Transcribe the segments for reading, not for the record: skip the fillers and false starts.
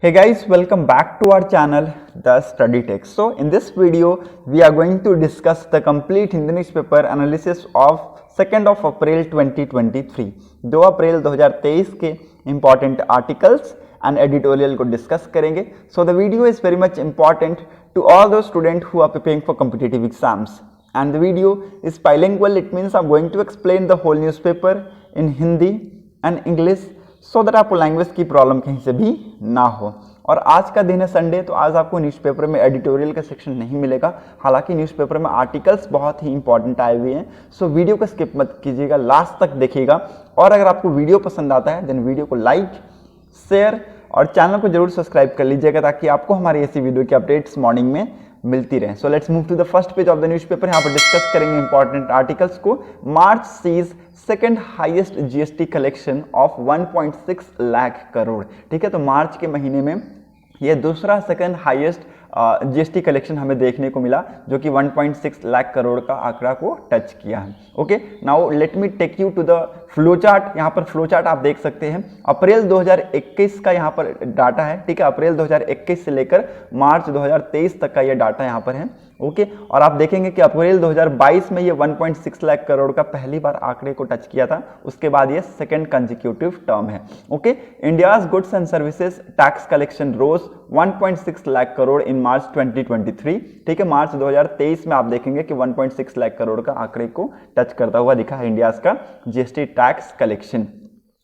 Hey guys, welcome back to our channel The Study Tech. So in this video we are going to discuss the complete Hindi newspaper analysis of 2nd of April 2023. 2 अप्रैल 2023 के important articles and editorial को discuss करेंगे. So the video is very much important to all those students who are preparing for competitive exams. And the video is bilingual. It means I'm going to explain the whole newspaper in Hindi and English so that आपको language की problem कहीं से भी ना हो. और आज का दिन है संडे, तो आज आपको न्यूज़पेपर में एडिटोरियल का सेक्शन नहीं मिलेगा. हालांकि न्यूज़पेपर में आर्टिकल्स बहुत ही इंपॉर्टेंट आए हुए हैं. सो वीडियो को स्किप मत कीजिएगा, लास्ट तक देखिएगा. और अगर आपको वीडियो पसंद आता है देन वीडियो को लाइक, शेयर और चैनल को जरूर सब्सक्राइब कर लीजिएगा ताकि आपको हमारी ऐसी वीडियो की अपडेट्स मॉर्निंग में मिलती रहे. So let's move to the first page of the newspaper. यहाँ पर डिस्कस करेंगे इंपॉर्टेंट आर्टिकल्स को. March sees second highest GST collection of 1.6 lakh crore. ठीक है, तो मार्च के महीने में ये दूसरा सेकेंड हाईएस्ट जीएसटी कलेक्शन हमें देखने को मिला जो कि 1.6 लाख करोड़ का आंकड़ा को टच किया है. Okay, now let me take you to the flow chart. यहाँ पर फ्लो चार्ट आप देख सकते हैं. अप्रैल 2021 का यहाँ पर डाटा है. ठीक है, अप्रैल 2021 से लेकर मार्च 2023 तक का ये डाटा यहाँ पर है. ओके, और आप देखेंगे कि अप्रैल 2022 में ये 1.6 लाख करोड़ का पहली बार आंकड़े को टच किया था. उसके बाद ये सेकेंड कंसेक्यूटिव टर्म है. Okay, India's goods and services tax collection rose 1.6 lakh crore in March 2023. ठीक है, मार्च 2023 में आप देखेंगे कि 1.6 लाख करोड़ का आंकड़े को टच करता हुआ दिखा है इंडियाज का GST tax collection.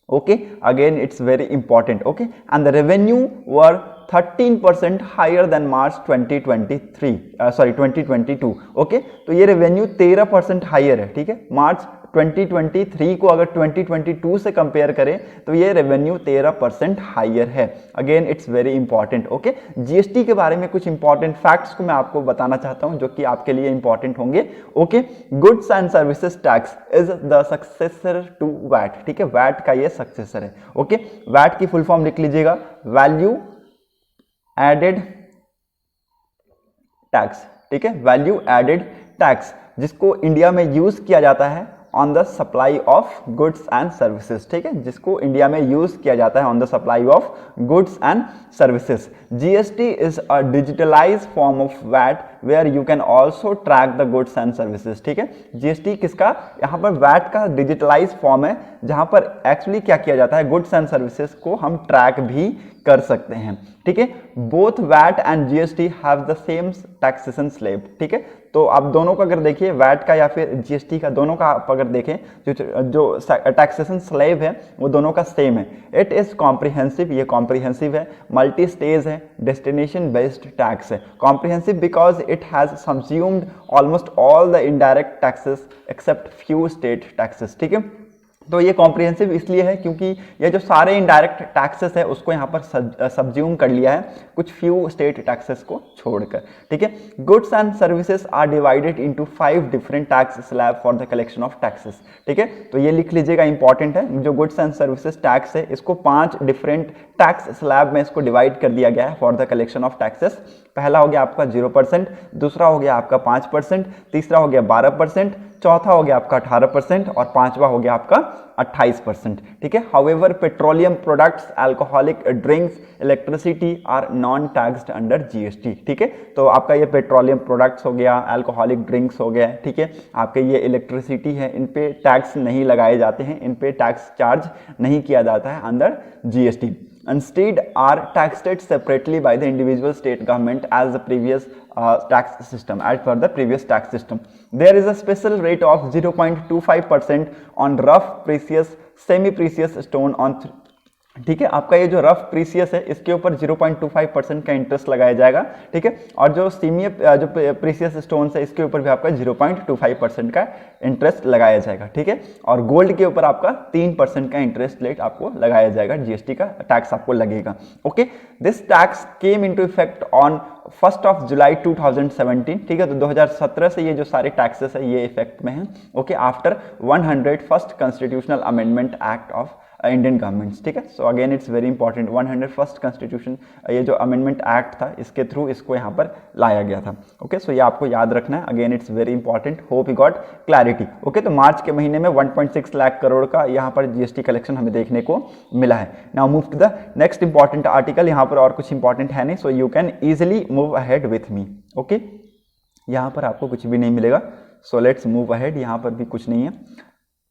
Okay, again it's very important. Okay, and the revenue were 13% higher than March 2022. Okay, तो ये रेवेन्यू 13% हायर है. ठीक है, मार्च 2023 को अगर 2022 से कंपेयर करें तो ये रेवेन्यू 13% हायर है. Again it's very important. Okay, GST के बारे में कुछ इंपॉर्टेंट फैक्ट्स को मैं आपको बताना चाहता हूं जो कि आपके लिए इंपॉर्टेंट होंगे. Okay, goods and services tax is the successor to VAT. ठीक है, वैट का ये सक्सेसर है. ओके, वैट की फुल फॉर्म लिख लीजिएगा, वैल्यू एडेड टैक्स. ठीक है, वैल्यू एडेड टैक्स जिसको इंडिया में यूज किया जाता है on the supply of goods and services. ठीक है, जिसको इंडिया में यूज किया जाता है on the supply of goods and services. GST is a digitalise form of VAT where you can also track the goods and services. ठीक है, GST किसका, यहाँ पर वैट का डिजिटलाइज फॉर्म है जहां पर एक्चुअली क्या किया जाता है, गुड्स एंड सर्विसेज को हम ट्रैक भी कर सकते हैं. ठीक है, both VAT and GST have the same taxation slab. ठीक है, तो आप दोनों का अगर देखिए, वैट का या फिर जीएसटी का, दोनों का आप अगर देखें जो टैक्सेशन स्लैब है वो दोनों का सेम है. इट इज कॉम्प्रिहेंसिव, ये कॉम्प्रिहेंसिव है. मल्टी स्टेज है, डेस्टिनेशन बेस्ड टैक्स है. Comprehensive because it has subsumed almost all the indirect taxes except few state taxes. ठीक है, तो ये कॉम्प्रिहेंसिव इसलिए है क्योंकि ये जो सारे इनडायरेक्ट टैक्सेस है उसको यहाँ पर सबज्यूम कर लिया है कुछ फ्यू स्टेट टैक्सेस को छोड़कर. ठीक है, goods and services are divided into 5 different tax slab for the collection of taxes. ठीक है, तो ये लिख लीजिएगा, इंपॉर्टेंट है. जो गुड्स एंड सर्विसेज टैक्स है इसको 5 डिफरेंट टैक्स स्लैब में इसको डिवाइड कर दिया गया है for the collection of taxes. पहला हो गया आपका 0%, दूसरा हो गया आपका 5%, तीसरा हो गया 12%, चौथा हो गया आपका 18% और पांचवा हो गया आपका 28%. ठीक है, however petroleum products, alcoholic drinks, electricity are non taxed under GST. ठीक है, तो आपका ये पेट्रोलियम प्रोडक्ट्स हो गया, अल्कोहलिक ड्रिंक्स हो गया. ठीक है, आपके ये इलेक्ट्रिसिटी है, इन पे टैक्स नहीं लगाए जाते हैं, इन पे टैक्स चार्ज नहीं किया जाता है under GST. Instead are taxed separately by the individual state government as the previous tax system. As per the previous tax system, there is a special rate of 0.25% on rough precious, semi precious stone on. ठीक है, आपका ये जो rough precious है इसके ऊपर 0.25% का interest लगाया जाएगा. ठीक है, और जो जो प्रीसियस स्टोन्स है इसके ऊपर भी आपका 0.25% का इंटरेस्ट लगाया जाएगा. ठीक है, और गोल्ड के ऊपर आपका 3% का इंटरेस्ट रेट आपको लगाया जाएगा, जीएसटी का टैक्स आपको लगेगा. Okay, this tax came into effect on 1 जुलाई 2017. ठीक है, तो 2017 से ये जो सारे टैक्सेस है ये इफेक्ट में है. Okay, after 101st constitutional amendment act of Indian governments, ठीक है। So again it's very important, 101st constitution, ये जो अमेंडमेंट एक्ट था इसके थ्रू इसको यहाँ पर लाया गया था। ओके, सो ये आपको याद रखना है, again it's very important, hope you got clarity. Okay, तो मार्च के महीने में 1.6 लाख करोड़ का यहाँ पर जीएसटी कलेक्शन हमें देखने को मिला है। Now move to the next important article, यहाँ पर और कुछ इंपॉर्टेंट है नहीं, so you can easily move ahead with me. Okay, यहाँ पर आपको कुछ भी नहीं मिलेगा, सो लेट्स मूव अहेड, यहाँ पर भी कुछ नहीं है।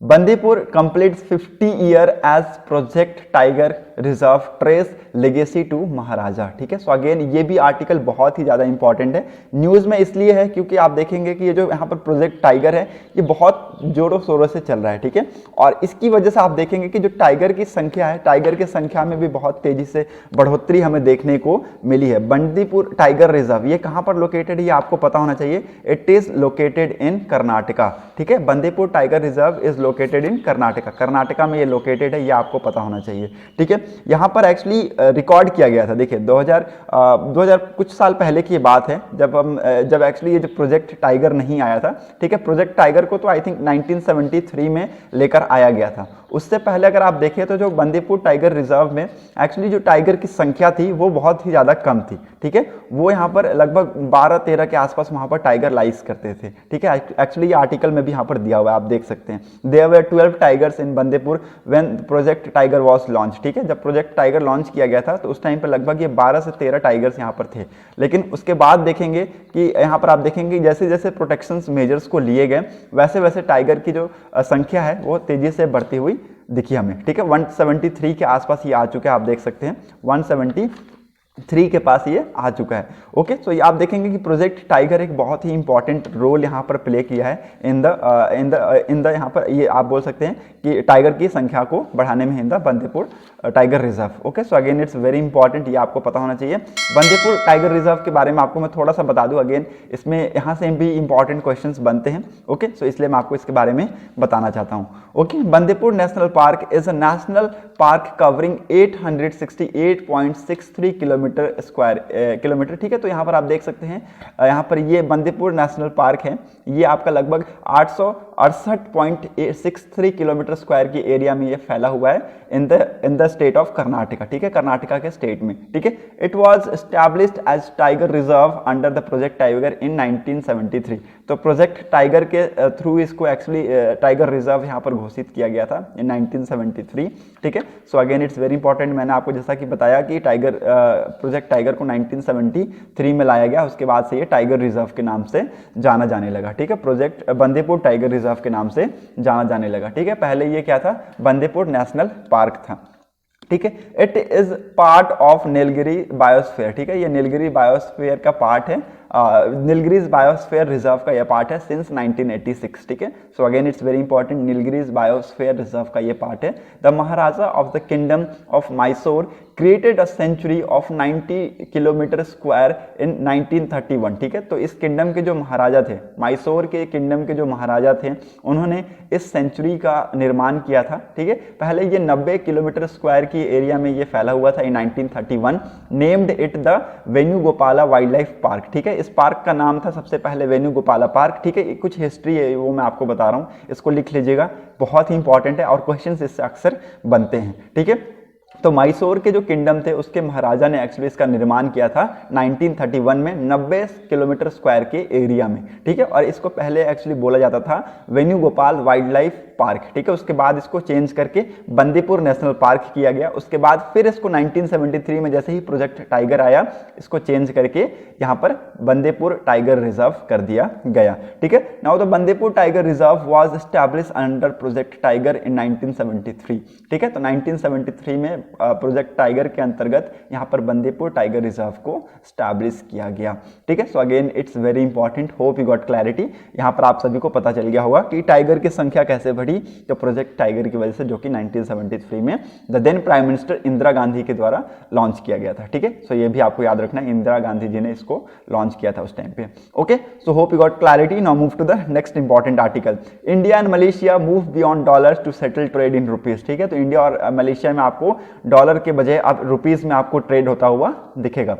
Bandipur completes 50 year as project tiger reserve trace legacy to maharaja, ठीक है। सो अगेन ये भी आर्टिकल बहुत ही ज़्यादा इंपॉर्टेंट है, न्यूज़ में इसलिए है क्योंकि आप देखेंगे कि ये जो यहाँ पर प्रोजेक्ट टाइगर है ये बहुत जोरों शोरों से चल रहा है, ठीक है। और इसकी वजह से आप देखेंगे कि जो टाइगर की संख्या है, टाइगर की संख्या में भी बहुत तेज़ी से बढ़ोतरी हमें देखने को मिली है। बंदीपुर टाइगर रिजर्व ये कहाँ पर लोकेटेड है ये आपको पता होना चाहिए, it is located in Karnataka, ठीक है। Bandipur tiger reserve is located in Karnataka, Karnataka में ये लोकेटेड है, ये आपको पता होना चाहिए, ठीक है। यहाँ पर एक्चुअली रिकॉर्ड किया गया था, देखिए 2000 कुछ साल पहले की बात है, जब एक्चुअली ये जो प्रोजेक्ट टाइगर नहीं आया था, ठीक है। प्रोजेक्ट टाइगर को तो आई थिंक 1973 में लेकर आया गया था। उससे पहले अगर आप देखें तो जो बंदीपुर टाइगर रिजर्व में एक्चुअली जो टाइगर की संख्या थी वो बहुत ही ज़्यादा कम थी, ठीक है। वो यहाँ पर लगभग 12-13 के आसपास वहाँ पर टाइगर लाइस करते थे, ठीक है। एक्चुअली ये आर्टिकल में भी यहाँ पर दिया हुआ है, आप देख सकते हैं। There were 12 tigers in Bandipur when project tiger was launch, ठीक है। जब प्रोजेक्ट टाइगर लॉन्च किया गया था तो उस टाइम पर लगभग ये 12 से 13 टाइगर्स यहाँ पर थे। लेकिन उसके बाद देखेंगे कि यहाँ पर आप देखेंगे जैसे जैसे प्रोटेक्शन मेजर्स को लिए गए वैसे वैसे टाइगर की जो संख्या है वो तेजी से बढ़ती हुई दिखी हमें, ठीक है। 173 के आसपास ये आ चुके हैं, आप देख सकते हैं 173 के पास ये आ चुका है। ओके, तो ये आप देखेंगे कि प्रोजेक्ट टाइगर एक बहुत ही इंपॉर्टेंट रोल यहाँ पर प्ले किया है इन द यहाँ पर ये आप बोल सकते हैं कि टाइगर की संख्या को बढ़ाने में in the Bandipur tiger reserve. Okay, so again it's very important, ये आपको पता होना चाहिए। बंदीपुर टाइगर रिजर्व के बारे में आपको मैं थोड़ा सा बता दूं, अगेन इसमें यहाँ से भी इंपॉर्टेंट क्वेश्चंस बनते हैं। ओके, सो इसलिए मैं आपको इसके बारे में बताना चाहता हूँ। Okay, Bandipur national park is a national park covering 868.63 kilometre, ठीक है। तो यहाँ पर आप देख सकते हैं, यहाँ पर ये बंदीपुर नेशनल पार्क है, ये आपका लगभग 868.63 किलोमीटर स्क्वायर की एरिया में ये फैला हुआ है in the state of Karnataka, ठीक है, कर्नाटका के स्टेट में, ठीक है। It was established as tiger reserve under the project tiger in 1973। तो प्रोजेक्ट टाइगर के थ्रू इसको एक्चुअली टाइगर रिजर्व यहाँ पर घोषित किया गया था इन 1973, ठीक है। So again it's very important, मैंने आपको जैसा कि बताया कि प्रोजेक्ट टाइगर को 1973 में लाया गया, उसके बाद से ये टाइगर रिजर्व के नाम से जाना जाने लगा, ठीक है। प्रोजेक्ट बंदीपुर टाइगर रिजर्व के नाम से जाना जाने लगा, ठीक है। पहले ये क्या था, बंदीपुर नेशनल पार्क था, ठीक है। It is part of Nilgiri biosphere, ठीक है, ये नीलगिरी बायोस्फीयर का पार्ट है, नीलगिरीज बायोस्फीयर रिजर्व का ये पार्ट है सिंस 1986, ठीक है। So again it's very important, Nilgiris biosphere reserve का ये पार्ट है। The maharaja of the kingdom of Mysore created a century of 90 kilometre square in 1931, ठीक है। तो इस किंगडम के जो महाराजा थे, मैसूर के किंगडम के जो महाराजा थे, उन्होंने इस सेंचुरी का निर्माण किया था, ठीक है। पहले ये 90 किलोमीटर स्क्वायर की एरिया में ये फैला हुआ था in 1931, named it the Venugopala wild life park, ठीक है। इस पार्क का नाम था सबसे पहले वेणुगोपाला पार्क, ठीक है। कुछ हिस्ट्री है वो मैं आपको बता रहा हूँ, इसको लिख लीजिएगा, बहुत ही इंपॉर्टेंट है और क्वेश्चंस इससे अक्सर बनते हैं, ठीक है। तो मैसूर के जो किंगडम थे उसके महाराजा ने एक्चुअली इसका निर्माण किया था 1931 में 90 किलोमीटर स्क्वायर के एरिया में, ठीक है। और इसको पहले एक्चुअली बोला जाता था वेणुगोपाल वाइल्ड लाइफ पार्क, ठीक है। उसके बाद इसको चेंज करके बंदीपुर नेशनल पार्क किया गया। उसके बाद फिर इसको 1973 में जैसे ही प्रोजेक्ट टाइगर आया, इसको चेंज करके यहाँ पर बंदीपुर टाइगर रिजर्व कर दिया गया, ठीक है। Now the Bandipur tiger reserve was established under project tiger in 1973, ठीक है। तो 1973 में प्रोजेक्ट टाइगर के अंतर्गत यहाँ पर बंदीपुर टाइगर रिजर्व को स्टैब्लिश किया गया, ठीक है। So again it's very important, hope you got clarity. यहाँ पर आप सभी को पता चल गया होगा कि टाइगर की संख्या कैसे बढ़ी, तो प्रोजेक्ट टाइगर की वजह से, जो कि 1973 में the then prime minister Indira Gandhi के द्वारा लॉन्च किया गया था, ठीक है। सो ये भी आपको याद रखना है, इंदिरा गांधी जी ने इसको लॉन्च किया था उस टाइम पे। Okay, so hope you got clarity. Now move to the next important article. India and Malaysia move beyond dollars to settle trade in rupees, ठीक है। तो इंडिया और मलेशिया में आपको डॉलर के बजाय अब रुपीज में आपको ट्रेड होता हुआ दिखेगा।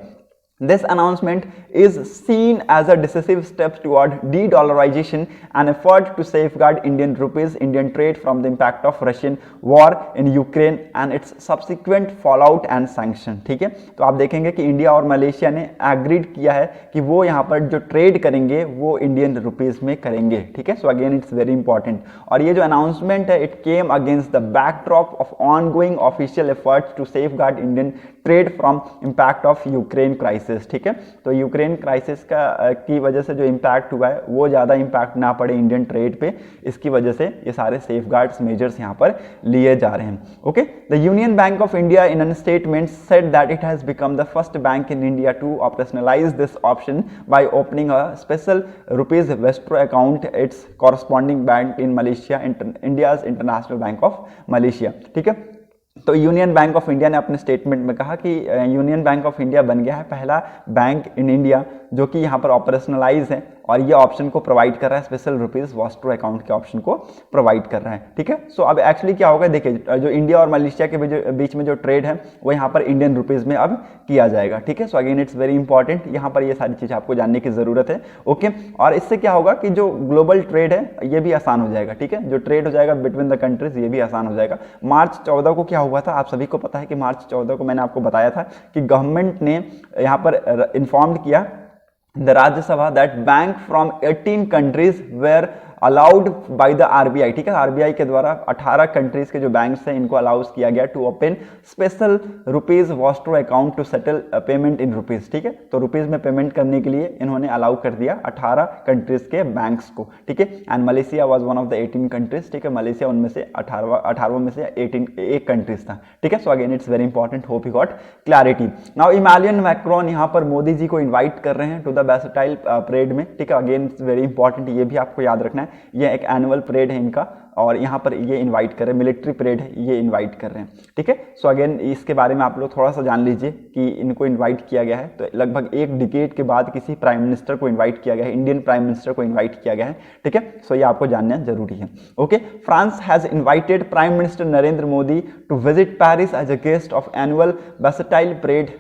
This announcement is seen as a decisive step toward de-dollarization, an effort to safeguard Indian rupees, Indian trade from the impact of Russian war in Ukraine and its subsequent fallout and sanction। ठीक है, तो आप देखेंगे कि India और Malaysia ने agreed किया है कि वो यहाँ पर जो ट्रेड करेंगे वो इंडियन रुपीज़ में करेंगे। ठीक है, so again it's very important. और ये जो अनाउंसमेंट है it came against the backdrop of ongoing official efforts to safeguard Indian trade from impact of Ukraine crisis. ठीक है, तो यूक्रेन क्राइसिस की वजह से जो इम्पैक्ट हुआ है वो ज़्यादा इम्पैक्ट ना पड़े इंडियन ट्रेड पे, इसकी वजह से ये सारे सेफगार्ड्स मेजर्स यहाँ पर लिए जा रहे हैं। Okay, the Union Bank of India in an statement said that it has become the first bank in India to operationalise this option by opening a special rupees vostro account its corresponding bank in Malaysia, India's International Bank of Malaysia. ठीक है, तो union Bank of India ने अपने statement में कहा कि union Bank of India बन गया है पहला बैंक इन इंडिया जो कि यहाँ पर ऑपरेशनलाइज है और ये ऑप्शन को प्रोवाइड कर रहा है, स्पेशल रुपीज वॉस्ट्रो अकाउंट के ऑप्शन को प्रोवाइड कर रहा है। ठीक है, सो अब एक्चुअली क्या होगा, देखिए जो इंडिया और मलेशिया के बीच में जो ट्रेड है वो यहाँ पर इंडियन रुपीज में अब किया जाएगा। ठीक है, so again it's very important, यहाँ पर ये सारी चीज़ आपको जानने की ज़रूरत है। ओके, और इससे क्या होगा कि जो ग्लोबल ट्रेड है ये भी आसान हो जाएगा। ठीक है, जो ट्रेड हो जाएगा बिटवीन द कंट्रीज ये भी आसान हो जाएगा। मार्च 14 को क्या हुआ था, आप सभी को पता है कि मार्च 14 को मैंने आपको बताया था कि गवर्नमेंट ने यहाँ पर इन्फॉर्म किया the Rajya Sabha that bank from 18 countries were allowed by the RBI. ठीक है, आरबीआई के द्वारा 18 कंट्रीज के जो बैंक्स हैं इनको अलाउज किया गया to open special rupees vostro account to settle payment in rupees. ठीक है, तो रुपीज में पेमेंट करने के लिए इन्होंने अलाउ कर दिया 18 कंट्रीज के बैंक्स को। ठीक है, and Malaysia was one of the 18 countries. ठीक है, मलेशिया उनमें से 18 में से एक कंट्रीज था। ठीक है, so again it's very important, hope you got clarity. Now Emmanuel Macron यहाँ पर मोदी जी को इन्वाइट कर रहे हैं टू द बैस्टाइल परेड में। ठीक है, अगेन इट्स वेरी इंपॉर्टेंट, ये भी आपको याद रखना है, ये एक एनुअल परेड है इनका और यहाँ पर ये इनवाइट कर रहे हैं, मिलिट्री परेड है ये इनवाइट कर रहे हैं। ठीक है, सो अगेन इसके बारे में आप लोग थोड़ा सा जान लीजिए कि इनको इनवाइट किया गया है, तो लगभग एक डिकेड के बाद किसी प्राइम मिनिस्टर को इनवाइट किया गया है, इंडियन प्राइम मिनिस्टर को इनवाइट किया गया है। ठीक है, सो ये आपको जानना जरूरी है। Okay, France has invited prime minister Narendra Modi to visit Paris as a guest of annual Bastille parade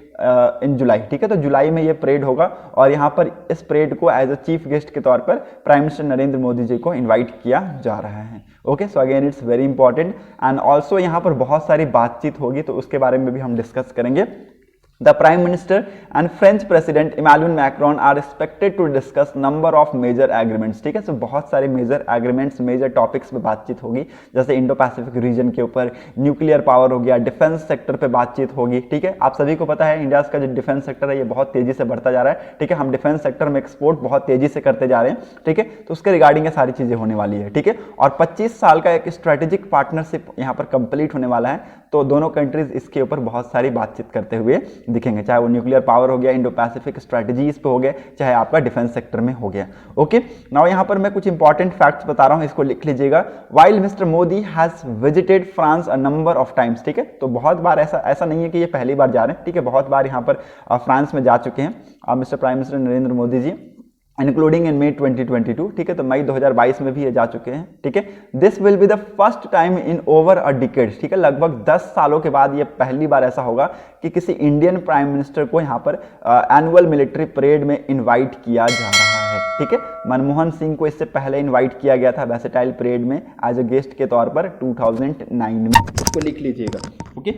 in July. ठीक है, तो जुलाई में ये परेड होगा और यहाँ पर इस परेड को एज अ चीफ गेस्ट के तौर पर प्राइम मिनिस्टर नरेंद्र मोदी जी को इनवाइट किया जा रहा है। Okay, so again it's very important and also यहाँ पर बहुत सारी बातचीत होगी तो उसके बारे में भी हम डिस्कस करेंगे। The Prime Minister and French President Emmanuel Macron are expected to discuss number of major agreements। ठीक है, सो बहुत सारे मेजर एग्रीमेंट्स, मेजर टॉपिक्स पे बातचीत होगी, जैसे इंडो पैसिफिक रीजन के ऊपर, न्यूक्लियर पावर हो गया, डिफेंस सेक्टर पे बातचीत होगी। ठीक है, आप सभी को पता है इंडिया का जो डिफेंस सेक्टर है ये बहुत तेजी से बढ़ता जा रहा है। ठीक है, हम डिफेंस सेक्टर में एक्सपोर्ट बहुत तेजी से करते जा रहे हैं। ठीक है, तो उसके रिगार्डिंग ये सारी चीजें होने वाली है। ठीक है, और 25 साल का एक स्ट्रेटेजिक पार्टनरशिप यहाँ पर कंप्लीट होने वाला है, तो दोनों कंट्रीज इसके ऊपर बहुत सारी बातचीत करते हुए दिखेंगे, चाहे वो न्यूक्लियर पावर हो गया, इंडो पैसिफिक स्ट्रेटजीज पे हो गया, चाहे आपका डिफेंस सेक्टर में हो गया। ओके, नाउ यहाँ पर मैं कुछ इंपॉर्टेंट फैक्ट्स बता रहा हूँ, इसको लिख लीजिएगा। While mister Modi has visited France a number of times. ठीक है, तो बहुत बार ऐसा नहीं है कि ये पहली बार जा रहे हैं। ठीक है, बहुत बार यहाँ पर फ्रांस में जा चुके हैं mister prime minister Narendra Modi ji, including in May 2022। ठीक है, तो मई 2022 में भी ये जा चुके हैं। ठीक है, this will be the first time in over a decade. ठीक है, लगभग 10 सालों के बाद ये पहली बार ऐसा होगा कि किसी इंडियन प्राइम मिनिस्टर को यहाँ पर एनुअल मिलिट्री परेड में इन्वाइट किया जा रहा है। ठीक है, मनमोहन सिंह को इससे पहले इन्वाइट किया गया था बैस्टाइल परेड में एज अ गेस्ट के तौर पर 2009 में। इसको लिख लीजिएगा। ओके,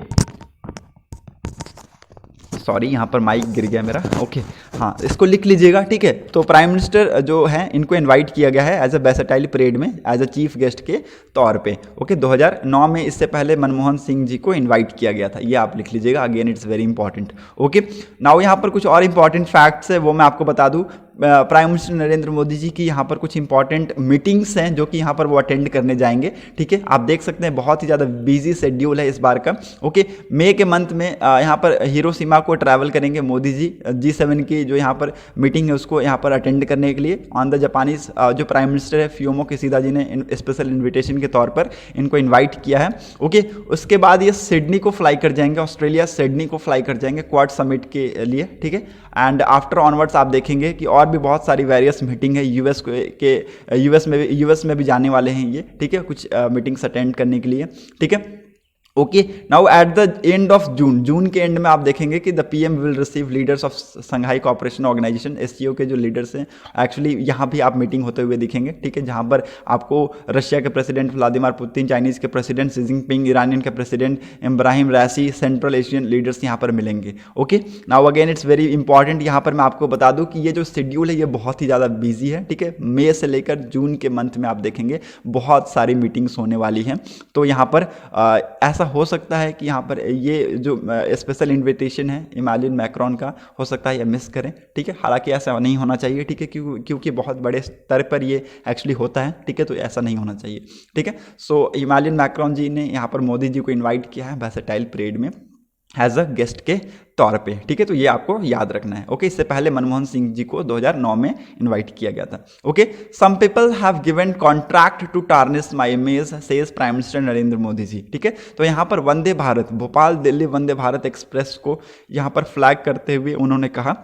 सॉरी यहाँ पर माइक गिर गया मेरा। ओके, हाँ, इसको लिख लीजिएगा। ठीक है, तो प्राइम मिनिस्टर जो है इनको इनवाइट किया गया है एज अ बैस्टाइल परेड में एज अ चीफ गेस्ट के तौर पे। ओके, 2009 में इससे पहले मनमोहन सिंह जी को इनवाइट किया गया था, ये आप लिख लीजिएगा। Again it's very important. Okay, now यहाँ पर कुछ और इंपॉर्टेंट फैक्ट्स है वो मैं आपको बता दूँ। प्राइम मिनिस्टर नरेंद्र मोदी जी की यहाँ पर कुछ इंपॉर्टेंट मीटिंग्स हैं जो कि यहाँ पर वो अटेंड करने जाएंगे। ठीक है, आप देख सकते हैं बहुत ही ज़्यादा बिजी शेड्यूल है इस बार का। ओके, मई के मंथ में यहाँ पर हिरोशिमा को ट्रैवल करेंगे मोदी जी, G7 की जो यहाँ पर मीटिंग है उसको यहाँ पर अटेंड करने के लिए। ऑन द जापानीज जो प्राइम मिनिस्टर है फियोमो किशिदा जी ने स्पेशल इन्विटेशन के तौर पर इनको इन्वाइट किया है। ओके, उसके बाद ये सिडनी को फ्लाई कर जाएंगे, ऑस्ट्रेलिया सिडनी को फ्लाई कर जाएंगे क्वाड समिट के लिए। ठीक है, एंड आफ्टर ऑनवर्ड्स आप देखेंगे कि और भी बहुत सारी वेरियस मीटिंग है यूएस में भी जाने वाले हैं ये। ठीक है, कुछ मीटिंग्स अटेंड करने के लिए। ठीक है, okay, now at the end of June के एंड में आप देखेंगे कि the PM will receive leaders of Shanghai cooperation organisation SCO के जो लीडर्स हैं, एक्चुअली यहाँ भी आप मीटिंग होते हुए दिखेंगे, ठीक है, जहाँ पर आपको रशिया के प्रेसिडेंट व्लादिमीर पुतिन, चाइनीज़ के प्रेसिडेंट शी जिनपिंग, ईरानियन के प्रेसिडेंट इब्राहिम रईसी, सेंट्रल एशियन लीडर्स यहाँ पर मिलेंगे। Okay, now again it's very important, यहाँ पर मैं आपको बता दूँ कि ये जो शेड्यूल है ये बहुत ही ज़्यादा बिजी है, ठीक है, मई से लेकर जून के मंथ में आप देखेंगे बहुत सारी मीटिंग्स होने वाली हैं। तो यहाँ पर ऐसा हो सकता है कि यहाँ पर ये जो स्पेशल इन्विटेशन है इमैनुअल मैक्रोन का, हो सकता है ये मिस करें, ठीक है, हालांकि ऐसा नहीं होना चाहिए, ठीक है, क्योंकि बहुत बड़े स्तर पर ये एक्चुअली होता है, ठीक है, तो ऐसा नहीं होना चाहिए, ठीक है। सो इमैनुअल मैक्रोन जी ने यहाँ पर मोदी जी को इन्वाइट किया है वर्सेटाइल परेड में एज अ गेस्ट के तौर पे, ठीक है, तो ये आपको याद रखना है। ओके, इससे पहले मनमोहन सिंह जी को 2009 में इनवाइट किया गया था। Okay, some people have given contract to tarnish my image says prime minister Narendra Modi ji, ठीक है। तो यहाँ पर वंदे भारत, भोपाल दिल्ली वंदे भारत एक्सप्रेस को यहाँ पर फ्लैग करते हुए उन्होंने कहा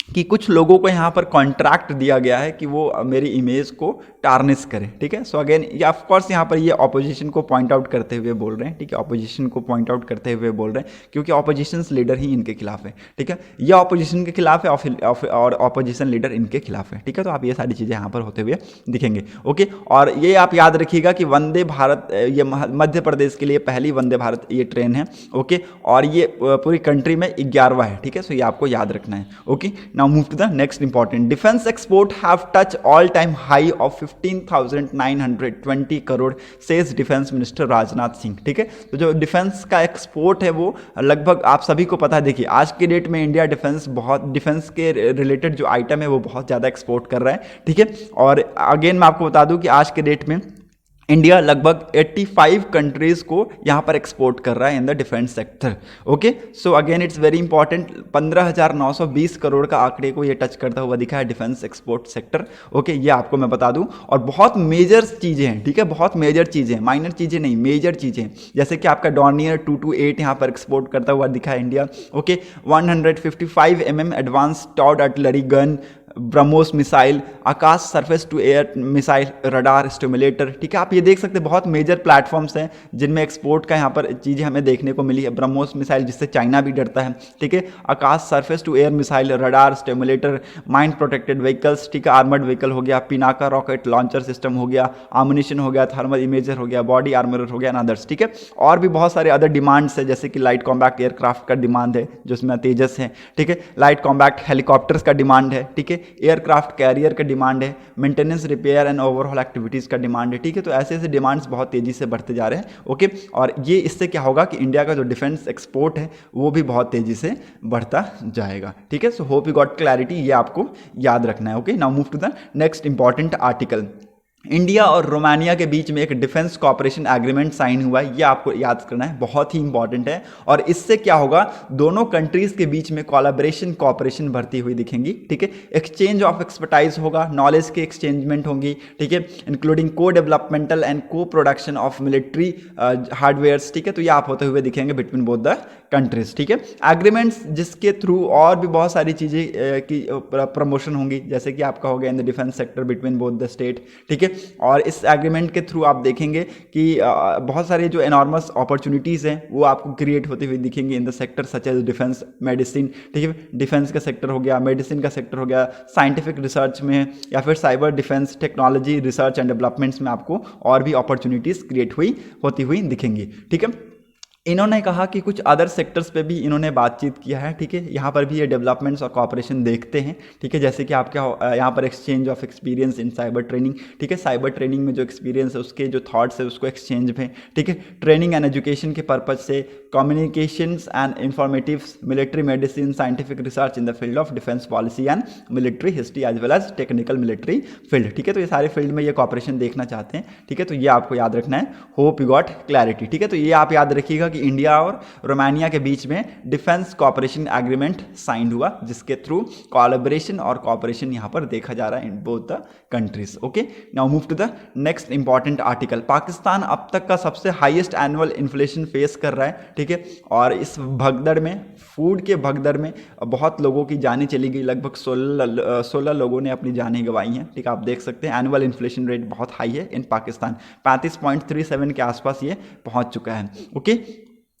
कि कुछ लोगों को यहाँ पर कॉन्ट्रैक्ट दिया गया है कि वो मेरी इमेज को टार्निश करें, ठीक है। सो अगेन ये ऑफ कोर्स यहाँ पर ये ऑपोजिशन को पॉइंट आउट करते हुए बोल रहे हैं, ठीक है, ऑपोजिशन को पॉइंट आउट करते हुए बोल रहे हैं, क्योंकि ऑपोजिशन लीडर ही इनके खिलाफ है, ठीक है, ये ऑपोजिशन के खिलाफ है और ऑपोजिशन लीडर इनके खिलाफ है, ठीक है। तो आप ये सारी चीज़ें यहाँ पर होते हुए दिखेंगे। ओके, और ये आप याद रखिएगा कि वंदे भारत ये मध्य प्रदेश के लिए पहली वंदे भारत ये ट्रेन है। ओके, और ये पूरी कंट्री में 11वां है, ठीक है, सो ये आपको याद रखना है। Okay, now move to the next important, defense export have touched all time high of 15,920 crore says defence minister Rajnath Singh, ठीक है। तो जो डिफेंस का एक्सपोर्ट है वो लगभग आप सभी को पता है, देखिए आज के डेट में इंडिया डिफेंस के रिलेटेड जो आइटम है वो बहुत ज़्यादा एक्सपोर्ट कर रहा है, ठीक है। और अगेन मैं आपको बता दूं कि आज के डेट में इंडिया लगभग 85 कंट्रीज को यहाँ पर एक्सपोर्ट कर रहा है in the defence sector. Okay, so again it's very important, 15,920 crore का आंकड़े को ये टच करता हुआ दिखा है डिफेंस एक्सपोर्ट सेक्टर। ओके, ये आपको मैं बता दूं, और बहुत मेजर चीज़ें हैं, ठीक है, बहुत मेजर चीज़ें हैं, माइनर चीज़ें नहीं, मेजर चीज़ें, जैसे कि आपका डॉर्नियर 228 यहाँ पर एक्सपोर्ट करता हुआ दिखा है India. Okay, 155 mm advance towed artillery gun, BrahMos missile, Akash surface to air missile, radar, stimulator, ठीक है, आप ये देख सकते हैं बहुत मेजर प्लेटफॉर्म्स हैं जिनमें एक्सपोर्ट का यहाँ पर चीज़ें हमें देखने को मिली है। ब्रह्मोस मिसाइल जिससे चाइना भी डरता है, ठीक है, Akash surface to air missile, radar, stimulator, mind protected vehicles, ठीक है, आर्मर्ड व्हीकल हो गया, पिनाका रॉकेट लॉन्चर सिस्टम हो गया, आमुनिशन हो गया, थर्मल इमेजर हो गया, बॉडी आर्मर हो गया, अदर्स, ठीक है। और भी बहुत सारे अदर डिमांड्स है, जैसे कि लाइट कॉम्बैक्ट एयरक्राफ्ट का डिमांड है जिसमें तेजस है, ठीक है, लाइट कॉम्बैक्ट हेलीकॉप्टर्स का डिमांड है, ठीक है, एयरक्राफ्ट कैरियर का डिमांड है, maintenance repair and overall activities का डिमांड है, ठीक है। तो ऐसे ऐसे डिमांड्स बहुत तेज़ी से बढ़ते जा रहे हैं। ओके, और ये इससे क्या होगा कि इंडिया का जो डिफेंस एक्सपोर्ट है वो भी बहुत तेज़ी से बढ़ता जाएगा, ठीक है। So hope you got clarity, ये आपको याद रखना है। Okay, now move to the next important article. India और रोमानिया के बीच में एक डिफेंस कॉपरेशन एग्रीमेंट साइन हुआ है, ये आपको याद करना है, बहुत ही इंपॉर्टेंट है। और इससे क्या होगा, दोनों कंट्रीज के बीच में कोलैबोरेशन कॉपरेशन बढ़ती हुई दिखेंगी, ठीक है। एक्सचेंज ऑफ एक्सपर्टाइज होगा, नॉलेज के एक्सचेंजमेंट होंगी, ठीक है, इंक्लूडिंग को डेवलपमेंटल एंड को प्रोडक्शन ऑफ मिलिट्री हार्डवेयर्स, ठीक है। तो ये आप होते हुए दिखेंगे बिटवीन बोथ द कंट्रीज, ठीक है। एग्रीमेंट्स जिसके थ्रू और भी बहुत सारी चीज़ें की प्रमोशन होंगी, जैसे कि आपका हो गया in the defence sector between both the state, ठीक है। और इस एग्रीमेंट के थ्रू आप देखेंगे कि बहुत सारे जो एनॉर्मस अपॉर्चुनिटीज़ हैं वो आपको क्रिएट होती हुई दिखेंगी in the sector such as defence, medicine, ठीक है, डिफेंस का सेक्टर हो गया, मेडिसिन का सेक्टर हो गया, साइंटिफिक रिसर्च में, या फिर cyber defence technology research and developments में आपको और भी अपॉर्चुनिटीज़ क्रिएट होती हुई दिखेंगी, ठीक है। इन्होंने कहा कि कुछ अदर सेक्टर्स पे भी इन्होंने बातचीत किया है, ठीक है, यहाँ पर भी ये डेवलपमेंट्स और कॉपरेशन देखते हैं, ठीक है। जैसे कि आपका यहाँ पर exchange of experience in cyber training, ठीक है, साइबर ट्रेनिंग में जो एक्सपीरियंस है उसके जो थॉट्स है उसको एक्सचेंज में, ठीक है, ट्रेनिंग एंड एजुकेशन के पर्पज से, communications and informatives, military medicine, scientific research in the field of defence policy and military history as well as technical military field, ठीक है। तो ये सारे फील्ड में ये कॉपरेशन देखना चाहते हैं, ठीक है। तो ये आपको याद रखना है, होप यू गॉट क्लैरिटी, ठीक है। तो ये आप याद रखिएगा कि इंडिया और रोमानिया के बीच में डिफेंस कॉपरेशन एग्रीमेंट साइन हुआ, जिसके थ्रू कोलैबोरेशन और कॉपरेशन यहां पर देखा जा रहा है in both the countries. Okay, now move to the next important article. Pakistan अब तक का सबसे हाईएस्ट एनुअल इन्फ्लेशन फेस कर रहा है, ठीक है। और इस भगदड़ में, फूड के भगदड़ में बहुत लोगों की जानें चली गई, लगभग 16 लोगों ने अपनी जानें गंवाई हैं, ठीक है। आप देख सकते हैं एनुअल इन्फ्लेशन रेट बहुत हाई है इन पाकिस्तान, 35.37 के आसपास ये पहुंच चुका है। Okay,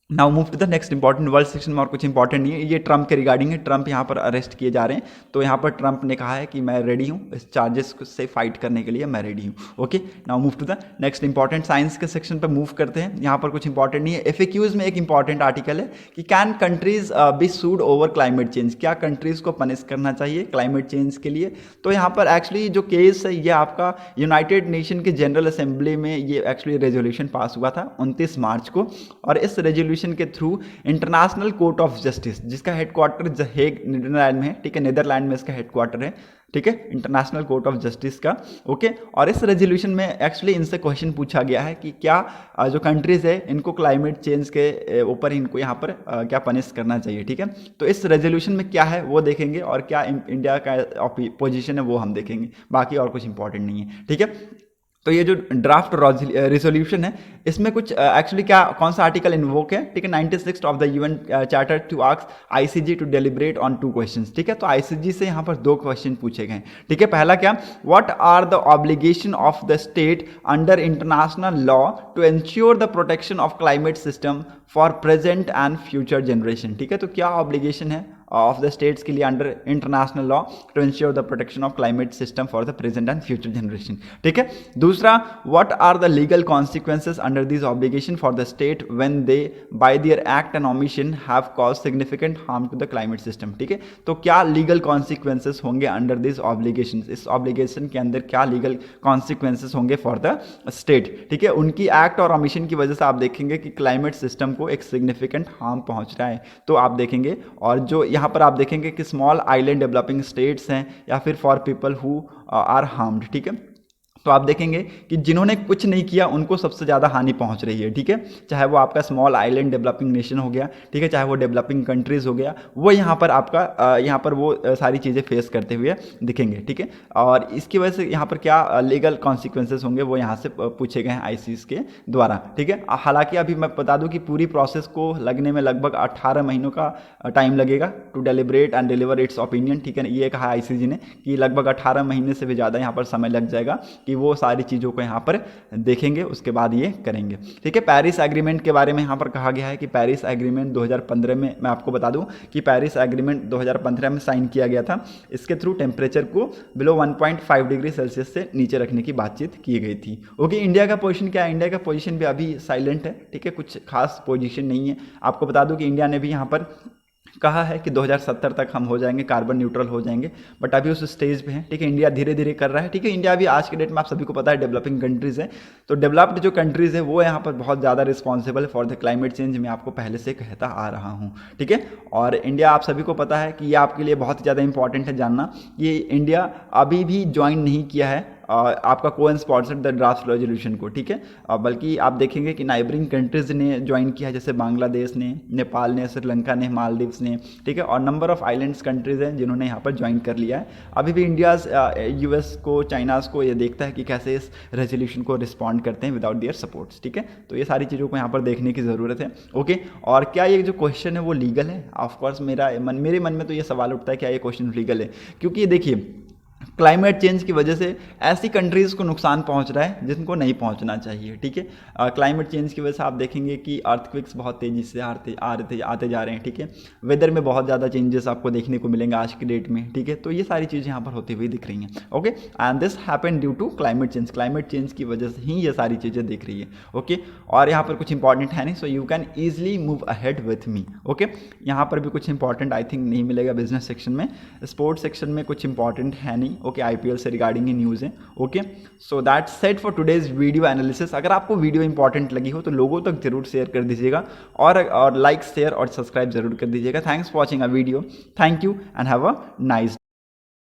now move to the next important world section में और कुछ इंपॉर्टेंट नहीं है, ये ट्रंप के रिगार्डिंग है। ट्रंप यहाँ पर अरेस्ट किए जा रहे हैं, तो यहाँ पर ट्रंप ने कहा है कि मैं रेडी हूँ, इस चार्जेस से फाइट करने के लिए मैं रेडी हूँ। Okay, now move to the next important science के सेक्शन पर मूव करते हैं। यहाँ पर कुछ इंपॉर्टेंट नहीं है। एफएक्यूज में एक इंपॉर्टेंट आर्टिकल है कि can countries be sued over climate change, क्या कंट्रीज को पनिश करना चाहिए क्लाइमेट चेंज के लिए। तो यहाँ पर एक्चुअली जो केस है ये आपका यूनाइटेड नेशन के जनरल असेंबली में ये एक्चुअली रेजोल्यूशन पास हुआ था 29 मार्च को, और इस रेजोल्यूशन के through international court of justice, जिसका हेडक्वार्टर द हेग नीदरलैंड में है, ठीक है, नीदरलैंड में इसका हेडक्वार्टर है, ठीक है, इंटरनेशनल कोर्ट ऑफ जस्टिस का। ओके, और इस रेजोल्यूशन में एक्चुअली इनसे क्वेश्चन पूछा गया है कि क्या जो कंट्रीज है इनको क्लाइमेट चेंज के ऊपर इनको यहाँ पर क्या पनिश करना चाहिए, ठीक है। तो इस रेजोल्यूशन में क्या है वो देखेंगे, और क्या इंडिया का पोजीशन है वो हम देखेंगे, बाकी और कुछ इंपॉर्टेंट नहीं है, ठीक है। तो ये जो ड्राफ्ट रेजोल्यूशन है इसमें कुछ एक्चुअली क्या कौन सा आर्टिकल इन्वोक है, ठीक है, 96 of the UN charter to ask ICJ to deliberate on 2 questions, ठीक है। तो आईसीजी से यहाँ पर 2 क्वेश्चन पूछे गए, ठीक है। पहला क्या, what are the obligation of the state under international law to ensure the protection of climate system for present and future generation, ठीक है। तो क्या ऑब्लिगेशन है ऑफ द स्टेट्स के लिए under international law to ensure the protection of climate system for the present and future generation, ठीक है। दूसरा, what are the legal consequences under this obligation for the state when they by their act and omission have cause significant harm to the climate system, ठीक है। तो क्या legal consequences होंगे under this obligation, इस obligation के अंदर क्या legal consequences होंगे फॉर द स्टेट, ठीक है। उनकी एक्ट और ओमिशन की वजह से आप देखेंगे कि क्लाइमेट सिस्टम को एक सिग्निफिकेंट हार्म पहुंच रहा है, तो आप देखेंगे। और जो यहाँ पर आप देखेंगे कि स्मॉल आइलैंड डेवलपिंग स्टेट्स हैं या फिर for people who are harmed, ठीक है। तो आप देखेंगे कि जिन्होंने कुछ नहीं किया उनको सबसे ज़्यादा हानि पहुंच रही है, ठीक है। चाहे वो आपका स्मॉल आइलैंड डेवलपिंग नेशन हो गया, ठीक है, चाहे वो डेवलपिंग कंट्रीज हो गया, वो यहाँ पर आपका यहाँ पर वो सारी चीज़ें फेस करते हुए दिखेंगे, ठीक है। और इसकी वजह से यहाँ पर क्या लीगल कॉन्सिक्वेंसेस होंगे वो यहाँ से पूछे गए हैं आईसीसी के द्वारा, ठीक है। हालांकि अभी मैं बता दूँ कि पूरी प्रोसेस को लगने में लगभग 18 महीनों का टाइम लगेगा to deliberate and deliver its opinion, ठीक है। ये कहा आईसीसी ने कि लगभग 18 महीने से भी ज़्यादा यहाँ पर समय लग जाएगा कि वो सारी चीज़ों को यहाँ पर देखेंगे, उसके बाद ये करेंगे, ठीक है। पेरिस एग्रीमेंट के बारे में यहाँ पर कहा गया है कि पेरिस एग्रीमेंट 2015 में, मैं आपको बता दूं कि पेरिस एग्रीमेंट 2015 में साइन किया गया था। इसके थ्रू टेम्परेचर को बिलो 1.5 डिग्री सेल्सियस से नीचे रखने की बातचीत की गई थी। ओके, इंडिया का पोजीशन क्या है, इंडिया का पोजीशन भी अभी साइलेंट है, ठीक है, कुछ खास पोजीशन नहीं है। आपको बता दूं कि इंडिया ने भी यहाँ पर कहा है कि 2070 तक हम हो जाएंगे, कार्बन न्यूट्रल हो जाएंगे, बट अभी उस स्टेज पे हैं, ठीक है। इंडिया धीरे धीरे कर रहा है, ठीक है। इंडिया अभी आज के डेट में आप सभी को पता है डेवलपिंग कंट्रीज़ है, तो डेवलप्ड जो कंट्रीज़ है वो यहाँ पर बहुत ज़्यादा responsible for the climate change, मैं आपको पहले से कहता आ रहा हूँ, ठीक है। और इंडिया आप सभी को पता है कि ये आपके लिए बहुत ज़्यादा इंपॉर्टेंट है जानना, ये इंडिया अभी भी ज्वाइन नहीं किया है आपका को स्पॉन्सर्ड द ड्राफ्ट रेजोल्यूशन को, ठीक है। बल्कि आप देखेंगे कि नाइबरिंग कंट्रीज ने ज्वाइन किया है, जैसे बांग्लादेश ने, नेपाल ने, श्रीलंका ने, मालदीव्स ने, ठीक है। और नंबर ऑफ आइलैंड्स कंट्रीज हैं जिन्होंने यहाँ पर ज्वाइन कर लिया है। अभी भी इंडिया यूएस को, चाइनास को ये देखता है कि कैसे इस रेजोल्यूशन को रिस्पॉन्ड करते हैं विदाउट देयर सपोर्ट्स, ठीक है। तो ये सारी चीज़ों को यहाँ पर देखने की ज़रूरत है, ओके। और क्या ये जो क्वेश्चन है वो लीगल है? ऑफकोर्स मेरे मन में तो ये सवाल उठता है क्या ये क्वेश्चन लीगल है, क्योंकि देखिए क्लाइमेट चेंज की वजह से ऐसी कंट्रीज़ को नुकसान पहुंच रहा है जिनको नहीं पहुंचना चाहिए, ठीक है। क्लाइमेट चेंज की वजह से आप देखेंगे कि अर्थक्वेक्स बहुत तेज़ी से आते जा रहे हैं, ठीक है। वेदर में बहुत ज़्यादा चेंजेस आपको देखने को मिलेंगे आज की डेट में, ठीक है। तो ये सारी चीज़ें यहाँ पर होती हुई दिख रही हैं, okay. And this happen due to climate change, climate change की वजह से ही ये सारी चीज़ें दिख रही है, ओके। और यहाँ पर कुछ इंपॉर्टेंट है नहीं, so you can easily move ahead with me, okay. यहाँ पर भी कुछ इंपॉर्टेंट आई थिंक नहीं मिलेगा बिजनेस सेक्शन में, स्पोर्ट्स सेक्शन में कुछ इंपॉर्टेंट है नहीं, ओके। आईपीएल से रिगार्डिंग ही न्यूज़ है, okay. So that's set for today's video analysis. अगर आपको वीडियो इंपॉर्टेंट लगी हो तो लोगों तक जरूर शेयर कर दीजिएगा, और लाइक, शेयर और सब्सक्राइब जरूर कर दीजिएगा। Thanks for watching a video, thank you and have a nice